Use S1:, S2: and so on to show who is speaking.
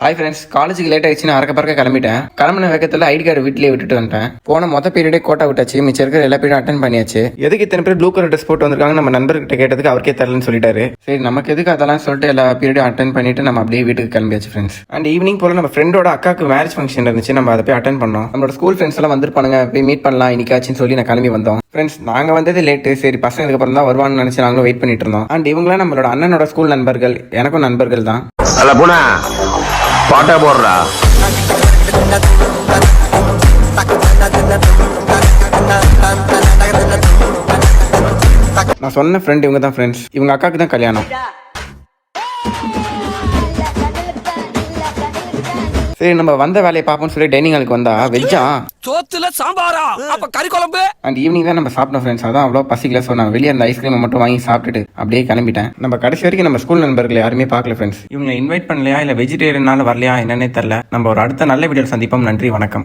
S1: Hi friends, காலேஜுக்கு late ஆயிடுச்சுன்னு அறக்க பறக்க கிளம்பிட்டேன். கிளம்பின வேகத்தில் ஐடி கார்டு வீட்டிலேயே விட்டுட்டு வந்துட்டேன். போன மொத்த பீரியடே கோட்டா விட்டாச்சு. மிச்சம் இருக்கிற எல்லா பீரியடும் அட்டன் பண்ணியாச்சு. எதுக்கு இத்தனை பேர் ப்ளூ கலர் ட்ரெஸ் போட்டு வந்திருக்காங்க நம்ம நண்பர்கிட்ட கேட்டதுக்கு அவருக்கே தரலன்னு சொல்லிட்டாரு. சரி, நமக்கு எதுக்கு அதெல்லாம் சொல்லிட்டு எல்லா பீரியடும் அட்டன் பண்ணிட்டு நம்ம அப்படியே வீட்டுக்கு கிளம்பியாச்சு ஃப்ரெண்ட்ஸ். அண்ட் ஈவினிங் போல நம்ம ஃப்ரெண்டோட அக்காக்கு மேரேஜ் ஃபங்க்ஷன் இருந்துச்சு. நம்ம அதை போய் அட்டன் பண்ணோம். நம்மளோட ஸ்கூல் ஃப்ரெண்ட்ஸ் எல்லாம் வந்திருப்பானுங்க, போய் மீட் பண்ணலாம் இன்னைக்காச்சுன்னு சொல்லி நான் கிளம்பி வந்தோம். ஃப்ரெண்ட்ஸ், நாங்கள் வந்தது லேட்டு. சரி, பசங்களுக்கு அப்புறம் தான் வருவான்னு நினைச்சு நாங்களும் வெயிட் பண்ணிட்டு இருந்தோம். அண்ட் இவங்களாம் நம்மளோட அண்ணனோட ஸ்கூல் நண்பர்கள், எனக்கும் நண்பர்கள் தான்.
S2: பாட்டா போடுறா.
S1: நான் சொன்ன ஃப்ரெண்ட் இவங்க தான் ஃப்ரெண்ட்ஸ். இவங்க அக்காவுக்கு தான் கல்யாணம். சரி, நம்ம வந்த வேலையை பார்ப்போம்னு சொல்லி டைனிங் ஹாலுக்கு வந்தா வெஜ்ஜா
S3: சோத்துல சாம்பாரா அப்ப கறி குழம்பு.
S1: அண்ட் ஈவினிங் தான் நம்ம சாப்பிட்டோம் ஃப்ரெண்ட்ஸ். அதான் அவ்வளோ பசிக்கல. ஸோ நான் வெளியே அந்த ஐஸ்கிரீமை மட்டும் வாங்கி சாப்பிட்டுட்டு அப்படியே கிளம்பிட்டேன். நம்ம கடைசி வரைக்கும் நம்ம ஸ்கூல் நண்பர்கள் யாருமே பார்க்கல ஃப்ரெண்ட்ஸ். இவங்க இன்வைட் பண்ணலையா இல்லை வெஜிடேரியனால வரலையா என்னன்னே தெரில. நம்ம ஒரு அடுத்த நல்ல வீடியோ சந்திப்போம். நன்றி, வணக்கம்.